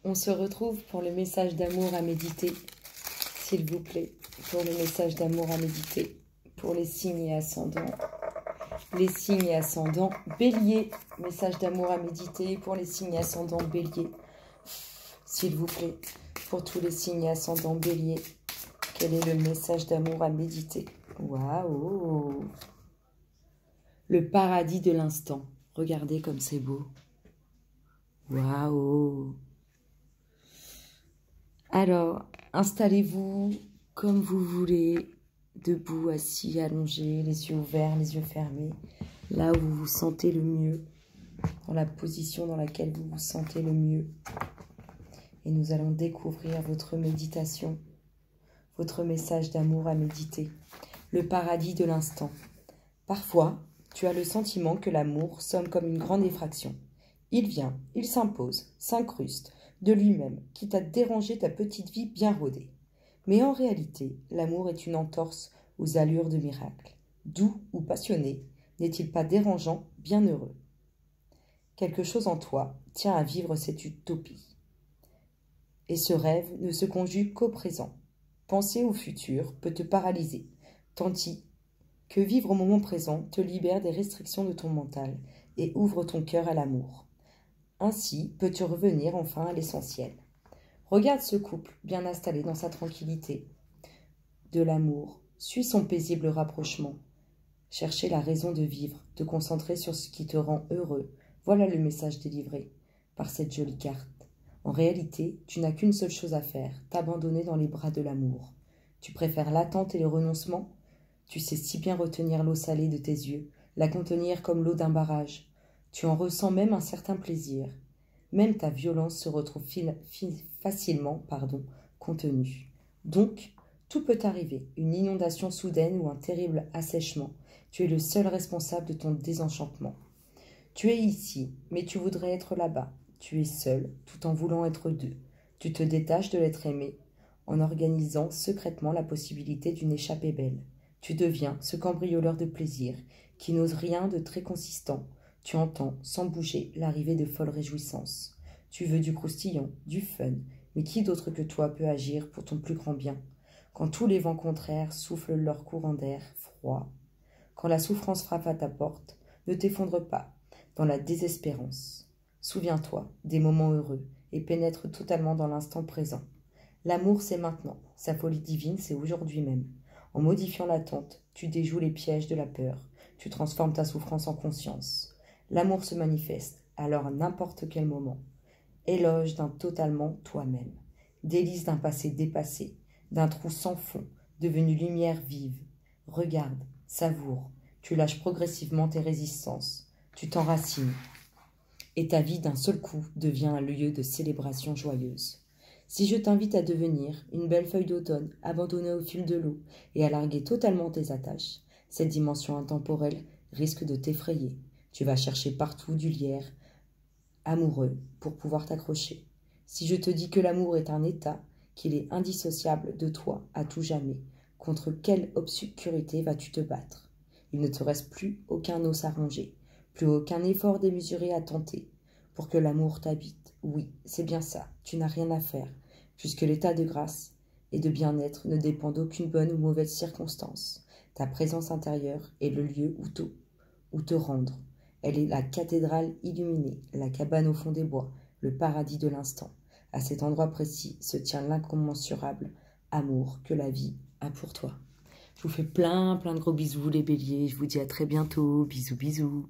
On se retrouve pour le message d'amour à méditer, s'il vous plaît, pour le message d'amour à méditer, pour les signes et ascendants. Les signes et ascendants Bélier, message d'amour à méditer pour les signes et ascendants Bélier, s'il vous plaît, pour tous les signes et ascendants Bélier. Quel est le message d'amour à méditer? Waouh! Le paradis de l'instant. Regardez comme c'est beau. Waouh! Alors, installez-vous comme vous voulez, debout, assis, allongé, les yeux ouverts, les yeux fermés, là où vous vous sentez le mieux, dans la position dans laquelle vous vous sentez le mieux. Et nous allons découvrir votre méditation, votre message d'amour à méditer, le paradis de l'instant. Parfois, tu as le sentiment que l'amour sonne comme une grande effraction. Il vient, il s'impose, s'incruste de lui-même, quitte à déranger ta petite vie bien rodée. Mais en réalité, l'amour est une entorse aux allures de miracle. Doux ou passionné, n'est-il pas dérangeant, bien heureux? Quelque chose en toi tient à vivre cette utopie. Et ce rêve ne se conjugue qu'au présent. Penser au futur peut te paralyser, tandis que vivre au moment présent te libère des restrictions de ton mental et ouvre ton cœur à l'amour. Ainsi peux-tu revenir enfin à l'essentiel. Regarde ce couple bien installé dans sa tranquillité de l'amour. Suis son paisible rapprochement. Chercher la raison de vivre, te concentrer sur ce qui te rend heureux. Voilà le message délivré par cette jolie carte. En réalité, tu n'as qu'une seule chose à faire, t'abandonner dans les bras de l'amour. Tu préfères l'attente et le renoncement? Tu sais si bien retenir l'eau salée de tes yeux, la contenir comme l'eau d'un barrage. Tu en ressens même un certain plaisir. Même ta violence se retrouve facilement contenue. Donc, tout peut arriver, une inondation soudaine ou un terrible assèchement. Tu es le seul responsable de ton désenchantement. Tu es ici, mais tu voudrais être là-bas. Tu es seul, tout en voulant être deux. Tu te détaches de l'être aimé, en organisant secrètement la possibilité d'une échappée belle. Tu deviens ce cambrioleur de plaisir, qui n'ose rien de très consistant. Tu entends, sans bouger, l'arrivée de folles réjouissances. Tu veux du croustillant, du fun, mais qui d'autre que toi peut agir pour ton plus grand bien? Quand tous les vents contraires soufflent leur courant d'air froid, quand la souffrance frappe à ta porte, ne t'effondre pas dans la désespérance. Souviens-toi des moments heureux et pénètre totalement dans l'instant présent. L'amour, c'est maintenant. Sa folie divine, c'est aujourd'hui même. En modifiant l'attente, tu déjoues les pièges de la peur. Tu transformes ta souffrance en conscience. L'amour se manifeste, alors à n'importe quel moment. Éloge d'un totalement toi-même. Délice d'un passé dépassé, d'un trou sans fond, devenu lumière vive. Regarde, savoure, tu lâches progressivement tes résistances. Tu t'enracines. Et ta vie d'un seul coup devient un lieu de célébration joyeuse. Si je t'invite à devenir une belle feuille d'automne abandonnée au fil de l'eau et à larguer totalement tes attaches, cette dimension intemporelle risque de t'effrayer. Tu vas chercher partout du lierre amoureux pour pouvoir t'accrocher. Si je te dis que l'amour est un état, qu'il est indissociable de toi à tout jamais, contre quelle obscurité vas-tu te battre? Il ne te reste plus aucun os à ronger, plus aucun effort démesuré à tenter pour que l'amour t'habite. Oui, c'est bien ça, tu n'as rien à faire, puisque l'état de grâce et de bien-être ne dépend d'aucune bonne ou mauvaise circonstance. Ta présence intérieure est le lieu où te rendre. Elle est la cathédrale illuminée, la cabane au fond des bois, le paradis de l'instant. À cet endroit précis se tient l'incommensurable amour que la vie a pour toi. Je vous fais plein de gros bisous les béliers. Je vous dis à très bientôt. Bisous, bisous.